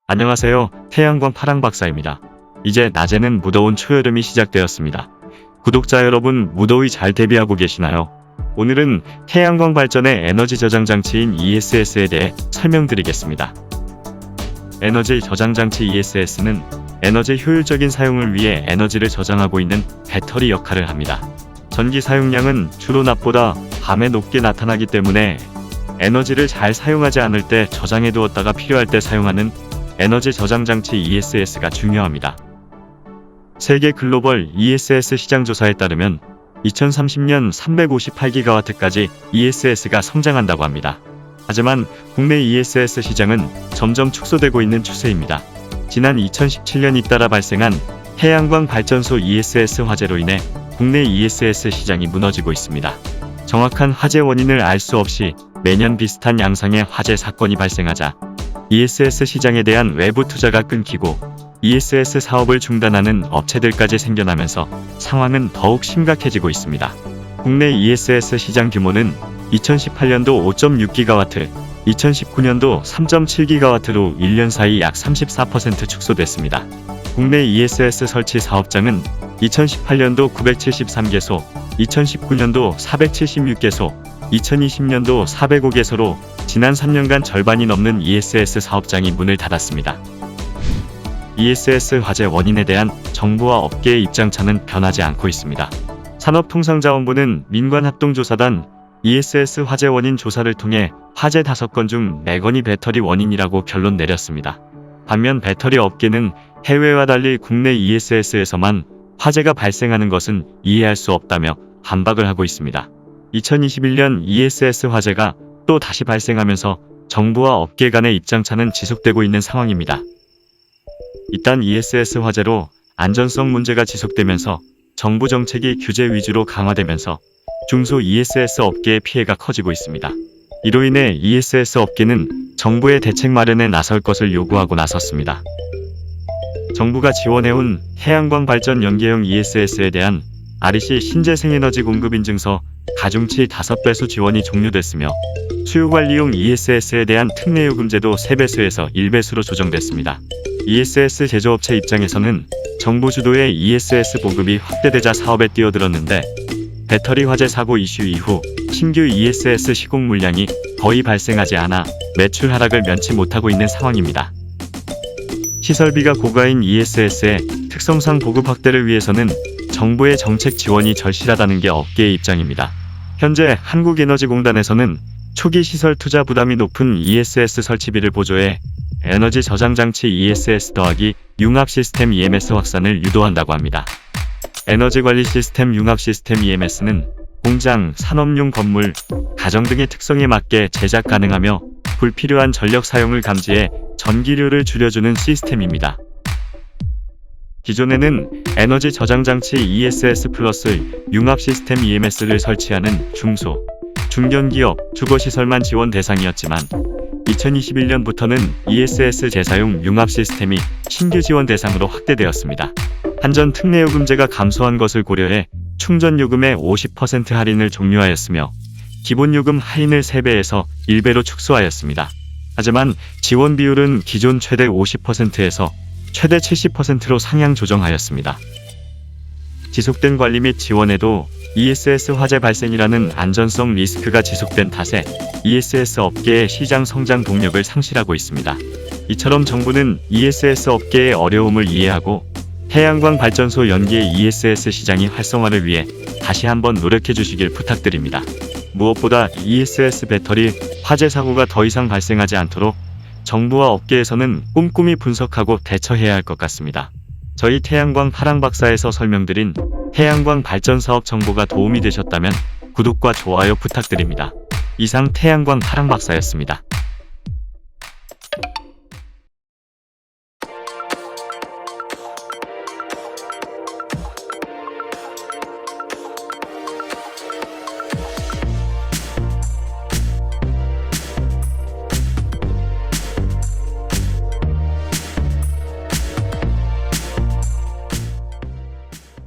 안녕하세요. 태양광 파랑박사입니다. 이제 낮에는 무더운 초여름이 시작되었습니다. 구독자 여러분, 무더위 잘 대비하고 계시나요? 오늘은 태양광 발전의 에너지 저장 장치인 ESS에 대해 설명드리겠습니다. 에너지 저장 장치 ESS는 에너지 효율적인 사용을 위해 에너지를 저장하고 있는 배터리 역할을 합니다. 전기 사용량은 주로 낮보다 밤에 높게 나타나기 때문에 에너지를 잘 사용하지 않을 때 저장해 두었다가 필요할 때 사용하는 에너지 저장 장치 ESS가 중요합니다. 세계 글로벌 ESS 시장 조사에 따르면 2030년 358GW까지 ESS가 성장한다고 합니다. 하지만 국내 ESS 시장은 점점 축소되고 있는 추세입니다. 지난 2017년 잇따라 발생한 태양광 발전소 ESS 화재로 인해 국내 ESS 시장이 무너지고 있습니다. 정확한 화재 원인을 알 수 없이 매년 비슷한 양상의 화재 사건이 발생하자 ESS 시장에 대한 외부 투자가 끊기고 ESS 사업을 중단하는 업체들까지 생겨나면서 상황은 더욱 심각해지고 있습니다. 국내 ESS 시장 규모는 2018년도 5.6GW, 2019년도 3.7GW로 1년 사이 약 34% 축소됐습니다. 국내 ESS 설치 사업장은 2018년도 973개소, 2019년도 476개소, 2020년도 405개소로 지난 3년간 절반이 넘는 ESS 사업장이 문을 닫았습니다. ESS 화재 원인에 대한 정부와 업계의 입장차는 변하지 않고 있습니다. 산업통상자원부는 민관합동조사단 ESS 화재 원인 조사를 통해 화재 5건 중 4건이 배터리 원인이라고 결론 내렸습니다. 반면 배터리 업계는 해외와 달리 국내 ESS에서만 화재가 발생하는 것은 이해할 수 없다며 반박을 하고 있습니다. 2021년 ESS 화재가 또 다시 발생하면서 정부와 업계 간의 입장차는 지속되고 있는 상황입니다. 이딴 ESS 화재로 안전성 문제가 지속되면서 정부 정책이 규제 위주로 강화되면서 중소 ESS 업계의 피해가 커지고 있습니다. 이로 인해 ESS 업계는 정부의 대책 마련에 나설 것을 요구하고 나섰습니다. 정부가 지원해온 태양광 발전 연계형 ESS에 대한 REC 신재생에너지 공급 인증서 가중치 5배수 지원이 종료됐으며 수요관리용 ESS에 대한 특례요금제도 3배수에서 1배수로 조정됐습니다. ESS 제조업체 입장에서는 정부 주도의 ESS 보급이 확대되자 사업에 뛰어들었는데 배터리 화재 사고 이슈 이후 신규 ESS 시공 물량이 거의 발생하지 않아 매출 하락을 면치 못하고 있는 상황입니다. 시설비가 고가인 ESS의 특성상 보급 확대를 위해서는 정부의 정책 지원이 절실하다는 게 업계의 입장입니다. 현재 한국에너지공단에서는 초기 시설 투자 부담이 높은 ESS 설치비를 보조해 에너지 저장 장치 ESS 더하기 융합 시스템 EMS 확산을 유도한다고 합니다. 에너지 관리 시스템 융합 시스템 EMS는 공장, 산업용 건물, 가정 등의 특성에 맞게 제작 가능하며 불필요한 전력 사용을 감지해 전기료를 줄여주는 시스템입니다. 기존에는 에너지 저장 장치 ESS 플러스 융합 시스템 EMS를 설치하는 중소, 중견기업, 주거시설만 지원 대상이었지만 2021년부터는 ESS 재사용 융합 시스템이 신규 지원 대상으로 확대되었습니다. 한전 특례요금제가 감소한 것을 고려해 충전요금의 50% 할인을 종료하였으며 기본요금 할인을 3배에서 1배로 축소하였습니다. 하지만 지원 비율은 기존 최대 50%에서 최대 70%로 상향 조정하였습니다. 지속된 관리 및 지원에도 ESS 화재 발생이라는 안전성 리스크가 지속된 탓에 ESS 업계의 시장 성장 동력을 상실하고 있습니다. 이처럼 정부는 ESS 업계의 어려움을 이해하고 태양광 발전소 연계 ESS 시장의 활성화를 위해 다시 한번 노력해 주시길 부탁드립니다. 무엇보다 ESS 배터리 화재 사고가 더 이상 발생하지 않도록 정부와 업계에서는 꼼꼼히 분석하고 대처해야 할 것 같습니다. 저희 태양광 파랑박사에서 설명드린 태양광 발전 사업 정보가 도움이 되셨다면 구독과 좋아요 부탁드립니다. 이상 태양광 파랑박사였습니다.